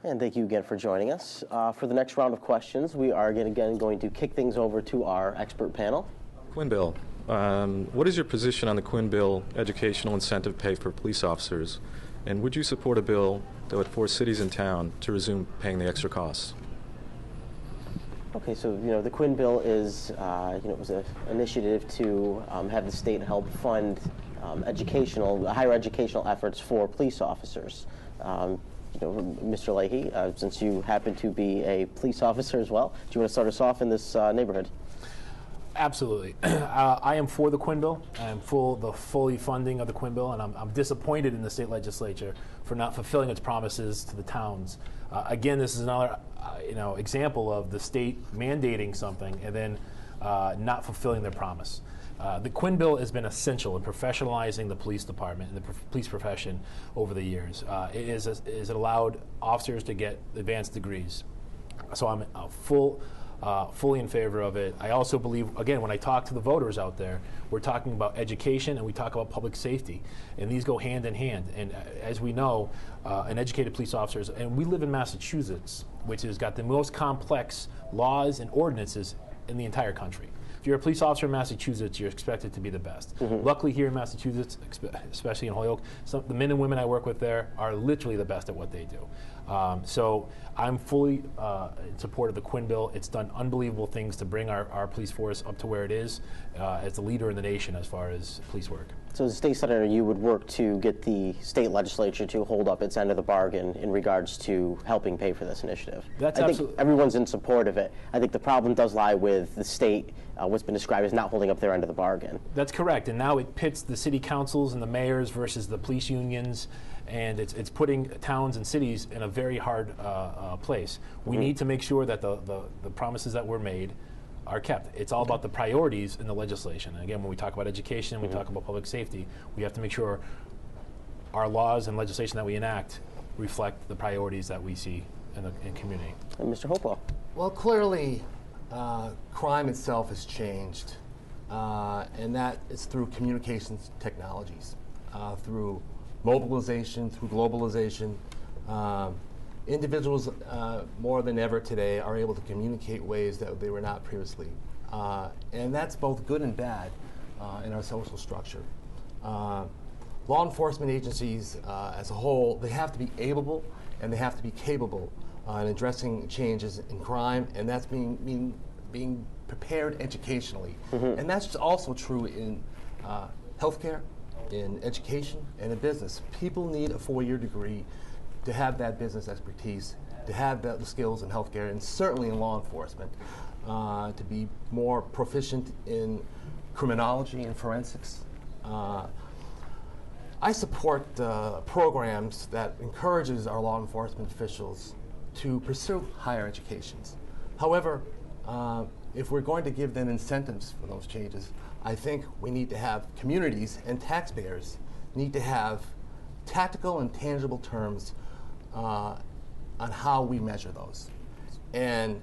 And thank you again for joining us. For the next round of questions, we are again going to kick things over to our expert panel. Quinn Bill, what is your position on the Quinn Bill educational incentive pay for police officers? And would you support a bill that would force cities and town to resume paying the extra costs? Okay, so the Quinn Bill is it was an initiative to have the state help fund higher educational efforts for police officers. Mr. Leahy, since you happen to be a police officer as well, do you want to start us off in this neighborhood? Absolutely. I am for the Quinn Bill. I am for the fully funding of the Quinn Bill, and I'm disappointed in the state legislature for not fulfilling its promises to the towns. Again, this is another example of the state mandating something and then not fulfilling their promise. The Quinn Bill has been essential in professionalizing the police department and the police profession over the years. It allowed officers to get advanced degrees. So I'm fully in favor of it. I also believe, again, when I talk to the voters out there, we're talking about education and we talk about public safety, and these go hand in hand. And as we know, an educated police officers, and we live in Massachusetts, which has got the most complex laws and ordinances in the entire country. If you're a police officer in Massachusetts, you're expected to be the best. Mm-hmm. Luckily here in Massachusetts, especially in Holyoke, the men and women I work with there are literally the best at what they do. So I'm fully in support of the Quinn Bill. It's done unbelievable things to bring our police force up to where it is as the leader in the nation as far as police work. So as a state senator, you would work to get the state legislature to hold up its end of the bargain in regards to helping pay for this initiative. I think everyone's in support of it. I think the problem does lie with the state, what's been described as not holding up their end of the bargain. That's correct, and now it pits the city councils and the mayors versus the police unions, and it's putting towns and cities in a very hard place. We need to make sure that the promises that were made are kept. It's all about the priorities in the legislation. And again, when we talk about education, we talk about public safety, we have to make sure our laws and legislation that we enact reflect the priorities that we see in the community. And Mr. Hopewell. Well, clearly, crime itself has changed, and that is through communications technologies, through mobilization, through globalization. Individuals more than ever today are able to communicate ways that they were not previously. And that's both good and bad in our social structure. Law enforcement agencies as a whole, they have to be able and they have to be capable in addressing changes in crime, and that's being prepared educationally. Mm-hmm. And that's also true in healthcare, in education, and in business. People need a 4-year degree to have that business expertise, to have the skills in healthcare, and certainly in law enforcement, to be more proficient in criminology and forensics. I support programs that encourages our law enforcement officials to pursue higher educations. However, if we're going to give them incentives for those changes, I think we need to have communities and taxpayers need to have tactical and tangible terms on how we measure those. And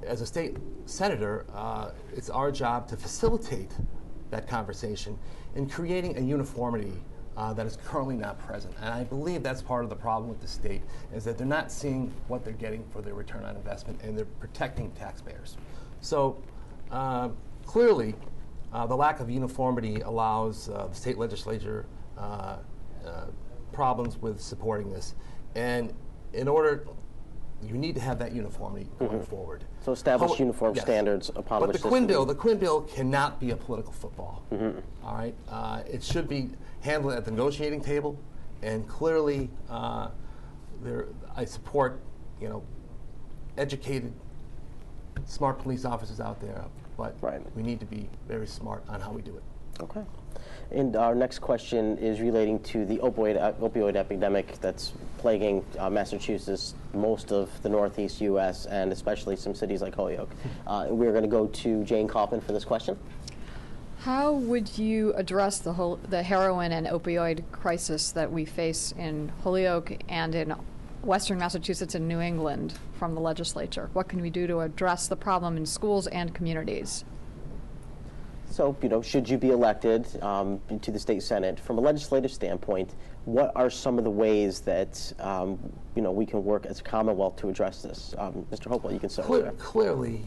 as a state senator, it's our job to facilitate that conversation in creating a uniformity that is currently not present. And I believe that's part of the problem with the state, is that they're not seeing what they're getting for their return on investment, and they're protecting taxpayers. So clearly, the lack of uniformity allows the state legislature problems with supporting this. And in order, you need to have that uniformity going forward. So establish uniform standards upon but which the Quinn Bill cannot be a political football. All right, it should be handled at the negotiating table, and clearly, I support educated, smart police officers out there, but we need to be very smart on how we do it. Okay. And our next question is relating to the opioid epidemic that's plaguing Massachusetts, most of the Northeast U.S., and especially some cities like Holyoke. We're going to go to Jane Kaufman for this question. How would you address the heroin and opioid crisis that we face in Holyoke and in Western Massachusetts and New England from the legislature? What can we do to address the problem in schools and communities? So, should you be elected to the state senate, from a legislative standpoint, what are some of the ways that we can work as a Commonwealth to address this? Mr. Hopewell, you can start. Clearly,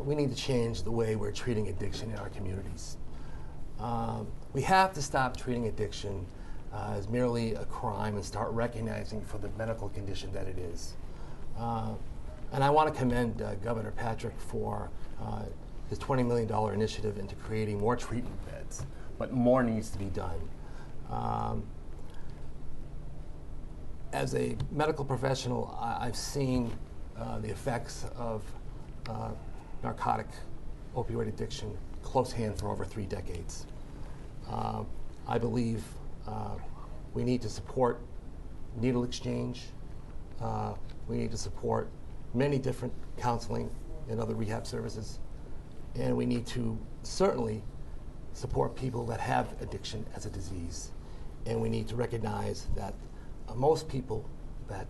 we need to change the way we're treating addiction in our communities. We have to stop treating addiction as merely a crime and start recognizing for the medical condition that it is. And I want to commend Governor Patrick for his $20 million initiative into creating more treatment beds, but more needs to be done. As a medical professional, I've seen the effects of narcotic opioid addiction close hand for over 3 decades. I believe we need to support needle exchange. We need to support many different counseling and other rehab services. And we need to certainly support people that have addiction as a disease. And we need to recognize that most people that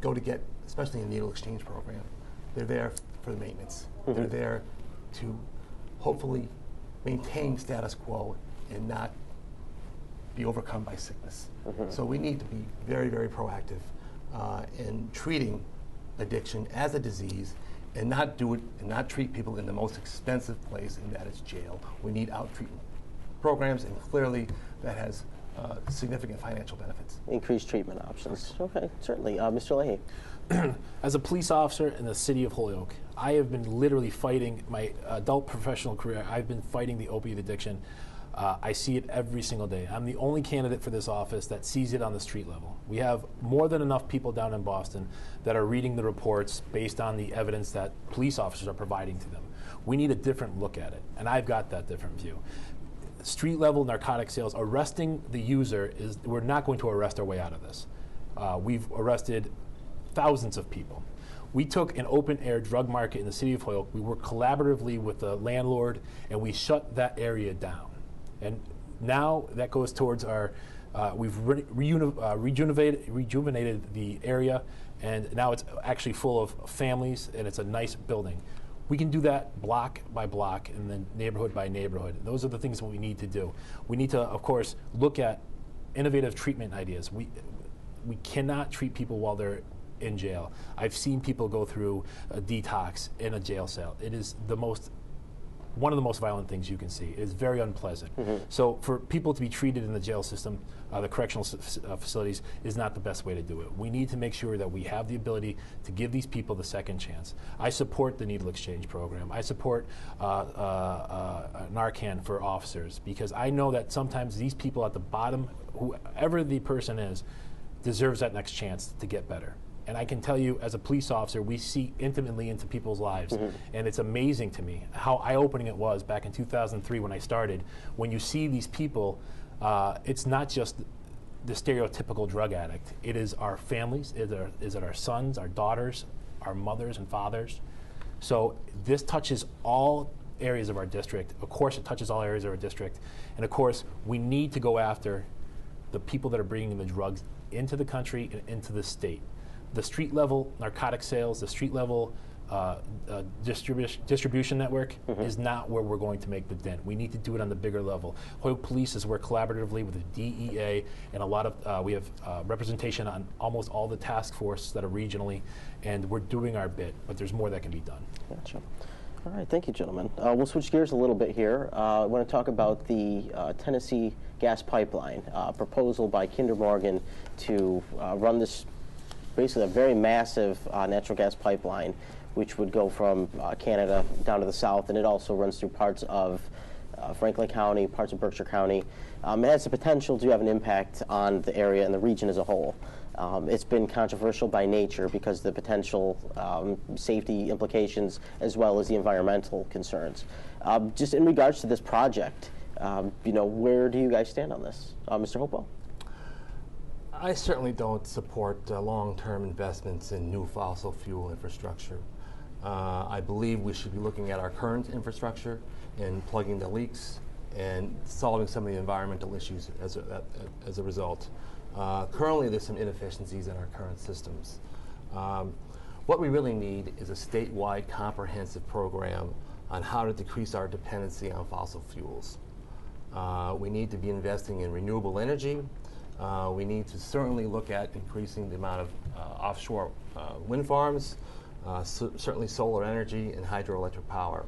go to get, especially a needle exchange program, they're there for the maintenance. They're there to hopefully maintain status quo and not be overcome by sickness. So we need to be very, very proactive in treating addiction as a disease and not treat people in the most expensive place, and that is jail. We need out-treatment programs, and clearly that has significant financial benefits. Increased treatment options. Okay, certainly. Mr. Leahy. As a police officer in the city of Holyoke, I have been literally fighting my adult professional career. I've been fighting the opioid addiction. I see it every single day. I'm the only candidate for this office that sees it on the street level. We have more than enough people down in Boston that are reading the reports based on the evidence that police officers are providing to them. We need a different look at it, and I've got that different view. Street level narcotic sales, arresting the user, we're not going to arrest our way out of this. We've arrested thousands of people. We took an open air drug market in the city of Holyoke. We worked collaboratively with the landlord, and we shut that area down. And now that goes towards our, we've rejuvenated the area, and now it's actually full of families, and it's a nice building. We can do that block by block and then neighborhood by neighborhood. Those are the things that we need to do. We need to, of course, look at innovative treatment ideas. We cannot treat people while they're in jail. I've seen people go through a detox in a jail cell. It is one of the most violent things you can see. It is very unpleasant. So for people to be treated in the jail system, the correctional facilities, is not the best way to do it. We need to make sure that we have the ability to give these people the second chance. I support the needle exchange program. I support Narcan for officers, because I know that sometimes these people at the bottom, whoever the person is, deserves that next chance to get better. And I can tell you, as a police officer, we see intimately into people's lives. And it's amazing to me how eye-opening it was back in 2003 when I started. When you see these people, it's not just the stereotypical drug addict. It is our families, it is our sons, our daughters, our mothers and fathers. So this touches all areas of our district. Of course, it touches all areas of our district. And of course, we need to go after the people that are bringing the drugs into the country and into the state. The street level narcotic sales, the street level distribution network is not where we're going to make the dent. We need to do it on the bigger level. Holyoke Police has worked collaboratively with the DEA, and a lot of we have representation on almost all the task forces that are regionally, and we're doing our bit, but there's more that can be done. Gotcha. All right, thank you, gentlemen. We'll switch gears a little bit here. I want to talk about the Tennessee gas pipeline proposal by Kinder Morgan to run this basically a very massive natural gas pipeline, which would go from Canada down to the south, and it also runs through parts of Franklin County, parts of Berkshire County. It has the potential to have an impact on the area and the region as a whole. It's been controversial by nature because of the potential safety implications as well as the environmental concerns. Just in regards to this project, where do you guys stand on this? Mr. Hopewell? I certainly don't support long-term investments in new fossil fuel infrastructure. I believe we should be looking at our current infrastructure and plugging the leaks and solving some of the environmental issues as a result. Currently, there's some inefficiencies in our current systems. What we really need is a statewide comprehensive program on how to decrease our dependency on fossil fuels. We need to be investing in renewable energy. We need to certainly look at increasing the amount of offshore wind farms, certainly solar energy and hydroelectric power.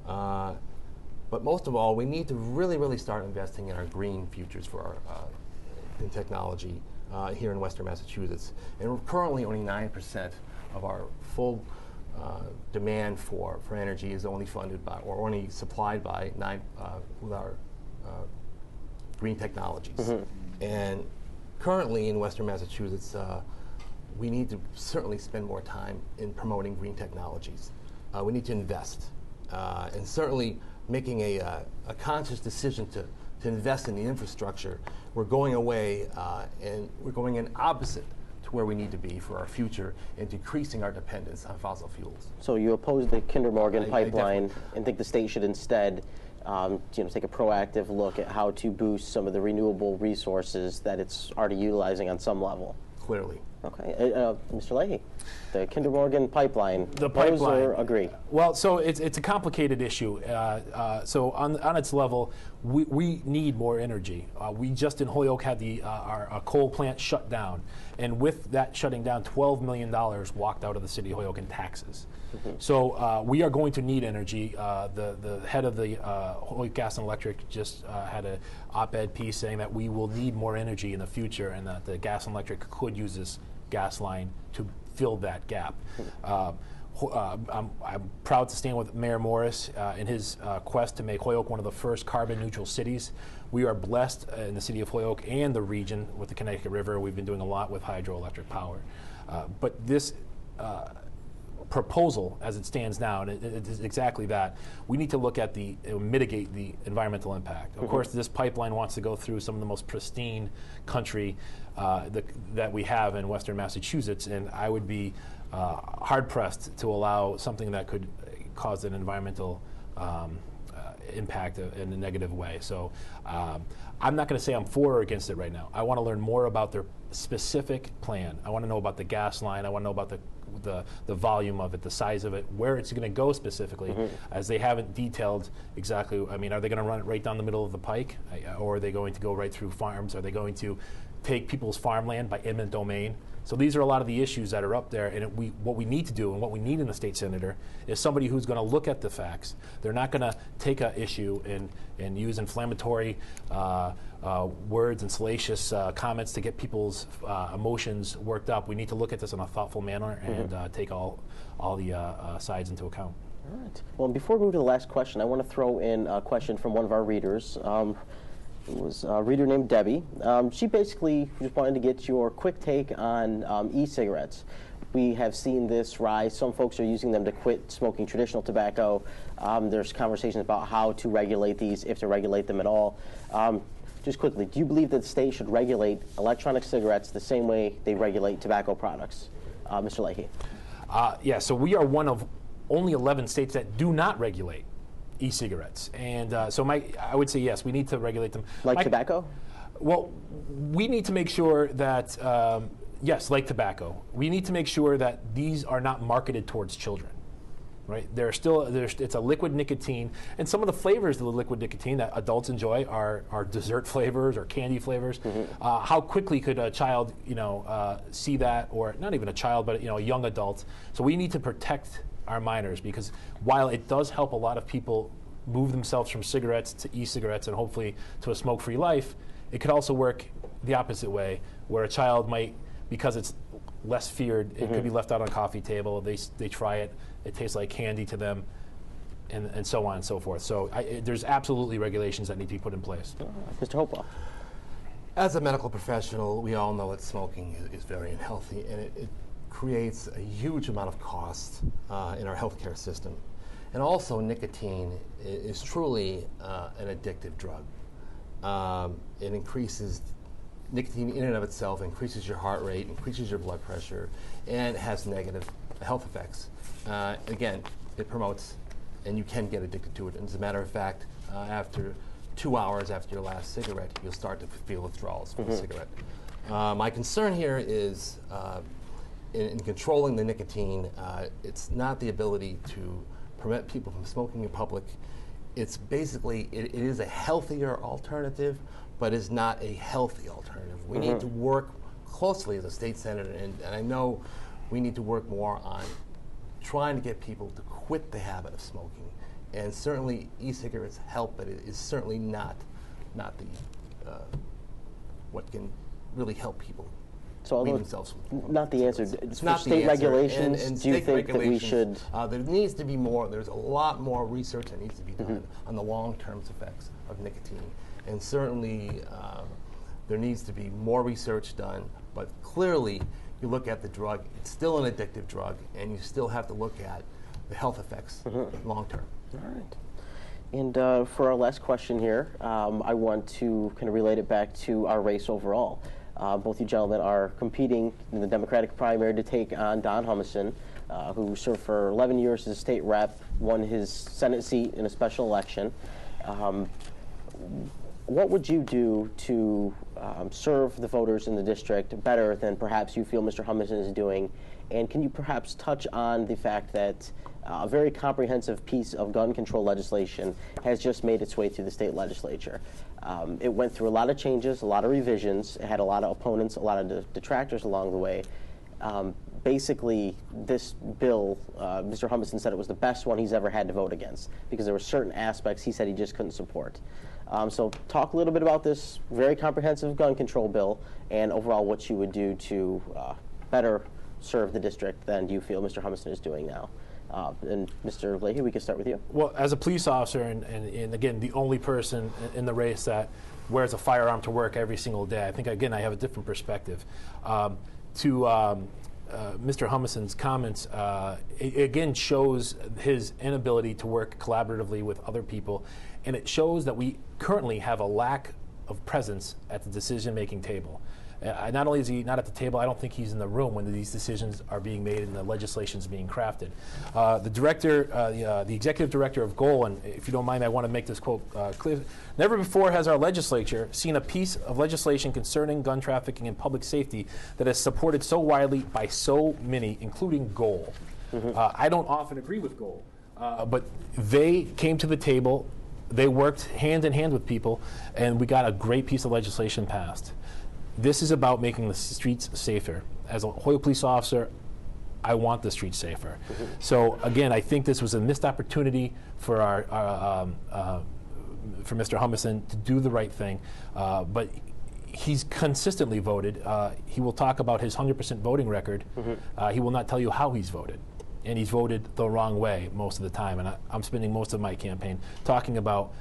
But most of all, we need to really start investing in our green futures for our in technology here in Western Massachusetts. And we're currently only 9% of our full demand for energy is only funded by or only supplied by with our green technologies. And currently in Western Massachusetts, we need to certainly spend more time in promoting green technologies. We need to invest, and certainly making a conscious decision to invest in the infrastructure. We're going away and we're going in opposite to where we need to be for our future and decreasing our dependence on fossil fuels. So you oppose the Kinder Morgan pipeline and think the state should instead take a proactive look at how to boost some of the renewable resources that it's already utilizing on some level? Clearly. Okay. Mr. Leahy, the Kinder Morgan pipeline, Oppose or agree? Well, so it's a complicated issue. So on its level, we need more energy. We just in Holyoke had our coal plant shut down, and with that shutting down, $12 million walked out of the city of Holyoke in taxes. So we are going to need energy. The head of the Holyoke Gas and Electric just had an op-ed piece saying that we will need more energy in the future, and that the gas and electric could use this gas line to fill that gap. I'm proud to stand with Mayor Morris in his quest to make Holyoke one of the first carbon neutral cities. We are blessed in the city of Holyoke and the region with the Connecticut River. We've been doing a lot with hydroelectric power. But this proposal as it stands now, and it is exactly that, we need to look at mitigate the environmental impact. Of course, this pipeline wants to go through some of the most pristine country that we have in Western Massachusetts, and I would be hard-pressed to allow something that could cause an environmental impact in a negative way. So I'm not going to say I'm for or against it right now. I want to learn more about their specific plan. I want to know about the gas line. I want to know about the volume of it, the size of it, where it's going to go specifically, as they haven't detailed exactly. I mean, are they going to run it right down the middle of the pike, or are they going to go right through farms? Are they going to take people's farmland by eminent domain? So these are a lot of the issues that are up there, and what we need to do and what we need in a state senator is somebody who's going to look at the facts. They're not going to take an issue and use inflammatory words and salacious comments to get people's emotions worked up. We need to look at this in a thoughtful manner and take all the sides into account. All right. Well, before we move to the last question, I want to throw in a question from one of our readers. It was a reader named Debbie. She basically just wanted to get your quick take on e-cigarettes. We have seen this rise. Some folks are using them to quit smoking traditional tobacco. There's conversations about how to regulate these, if to regulate them at all. Just quickly, do you believe that the state should regulate electronic cigarettes the same way they regulate tobacco products? Mr. Leahy. Yeah, so we are one of only 11 states that do not regulate e-cigarettes, and so I would say yes, we need to regulate them. Like tobacco? Well, we need to make sure that yes, like tobacco, we need to make sure that these are not marketed towards children. Right? It's a liquid nicotine, and some of the flavors of the liquid nicotine that adults enjoy are dessert flavors or candy flavors. How quickly could a child, see that, or not even a child, but a young adult? So we need to protect our minors, because while it does help a lot of people move themselves from cigarettes to e-cigarettes and hopefully to a smoke-free life, it could also work the opposite way, where a child might, because it's less feared, it could be left out on a coffee table, they try it, it tastes like candy to them, and so on and so forth. So there's absolutely regulations that need to be put in place. Mr. Hopewell. As a medical professional, we all know that smoking is very unhealthy, and it creates a huge amount of cost in our healthcare system. And also, nicotine is truly an addictive drug. It increases, nicotine in and of itself increases your heart rate, increases your blood pressure, and has negative health effects. Again, it promotes, and you can get addicted to it. And as a matter of fact, after 2 hours after your last cigarette, you'll start to feel withdrawals from the cigarette. My concern here is in controlling the nicotine, it's not the ability to prevent people from smoking in public. It's basically, it is a healthier alternative, but is not a healthy alternative. We need to work closely as a state senator, and I know we need to work more on trying to get people to quit the habit of smoking. And certainly e-cigarettes help, but it is certainly not the what can really help people wean themselves from not the answer. It's For not the state answer. regulations, And do you state think that we regulations, should? there needs to be more. There's a lot more research that needs to be done on the long-term effects of nicotine, and certainly there needs to be more research done. But clearly, you look at the drug; it's still an addictive drug, and you still have to look at the health effects long-term. All right. And for our last question here, I want to kind of relate it back to our race overall. Both you gentlemen are competing in the Democratic primary to take on Don Humison, who served for 11 years as a state rep, won his Senate seat in a special election. What would you do to serve the voters in the district better than perhaps you feel Mr. Humison is doing? And can you perhaps touch on the fact that a very comprehensive piece of gun control legislation has just made its way through the state legislature? It went through a lot of changes, a lot of revisions. It had a lot of opponents, a lot of detractors along the way. Basically, this bill, Mr. Humison said it was the best one he's ever had to vote against because there were certain aspects he said he just couldn't support. So talk a little bit about this very comprehensive gun control bill and overall what you would do to better serve the district than you feel Mr. Humison is doing now. And Mr. Leahy, we can start with you. Well, as a police officer, and again, the only person in the race that wears a firearm to work every single day, I think, again, I have a different perspective. To Mr. Humison's comments, it again shows his inability to work collaboratively with other people, and it shows that we currently have a lack of presence at the decision-making table. Not only is he not at the table, I don't think he's in the room when these decisions are being made and the legislation is being crafted. The executive director of Goal, and if you don't mind, I want to make this quote clear. Never before has our legislature seen a piece of legislation concerning gun trafficking and public safety that is supported so widely by so many, including Goal. I don't often agree with Goal, but they came to the table, they worked hand in hand with people, and we got a great piece of legislation passed. This is about making the streets safer. As a Hoyle police officer, I want the streets safer. So again, I think this was a missed opportunity for for Mr. Humison to do the right thing, but he's consistently voted. He will talk about his 100% voting record. He will not tell you how he's voted, and he's voted the wrong way most of the time. And I'm spending most of my campaign talking about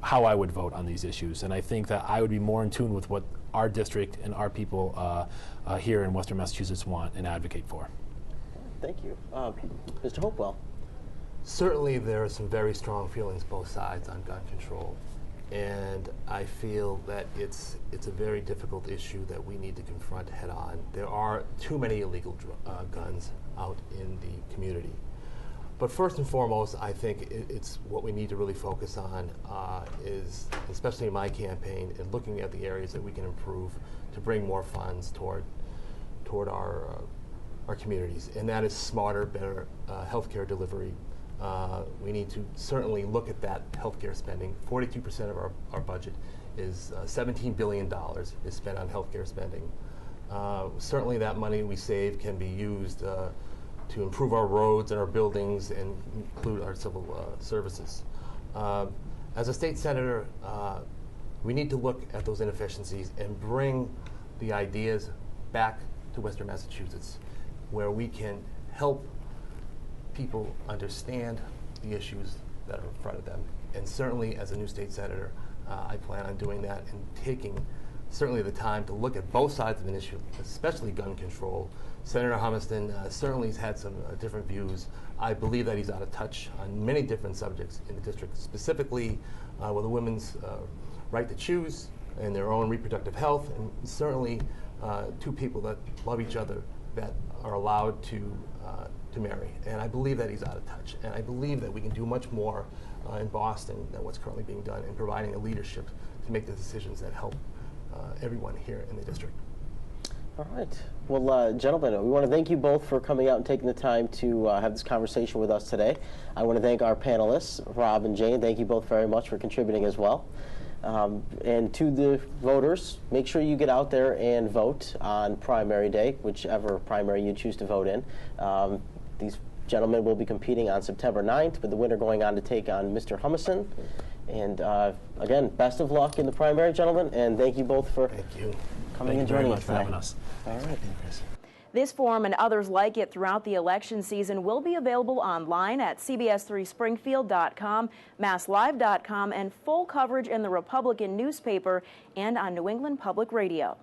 how I would vote on these issues, and I think that I would be more in tune with what our district and our people here in Western Massachusetts want and advocate for. Thank you. Mr. Hopewell. Certainly there are some very strong feelings both sides on gun control, and I feel that it's a very difficult issue that we need to confront head on. There are too many illegal guns out in the community. But first and foremost, I think it's what we need to really focus on is, especially in my campaign, and looking at the areas that we can improve to bring more funds toward our communities, and that is smarter, better healthcare delivery. We need to certainly look at that healthcare spending. 42% of our budget is $17 billion is spent on healthcare spending. Certainly, that money we save can be used to improve our roads and our buildings and include our civil services. As a state senator, we need to look at those inefficiencies and bring the ideas back to Western Massachusetts, where we can help people understand the issues that are in front of them. And certainly, as a new state senator, I plan on doing that and taking certainly the time to look at both sides of an issue, especially gun control. Senator Humison certainly has had some different views. I believe that he's out of touch on many different subjects in the district, specifically with a women's right to choose and their own reproductive health, and certainly two people that love each other that are allowed to marry. And I believe that he's out of touch. And I believe that we can do much more in Boston than what's currently being done in providing a leadership to make the decisions that help everyone here in the district. All right. Well, gentlemen, we want to thank you both for coming out and taking the time to have this conversation with us today. I want to thank our panelists, Rob and Jane. Thank you both very much for contributing as well. And to the voters, make sure you get out there and vote on primary day, whichever primary you choose to vote in. These gentlemen will be competing on September 9th, with the winner going on to take on Mr. Humison. And again, best of luck in the primary, gentlemen, and thank you both for coming and joining us today. All right. This forum and others like it throughout the election season will be available online at CBS3Springfield.com, MassLive.com, and full coverage in the Republican newspaper and on New England Public Radio.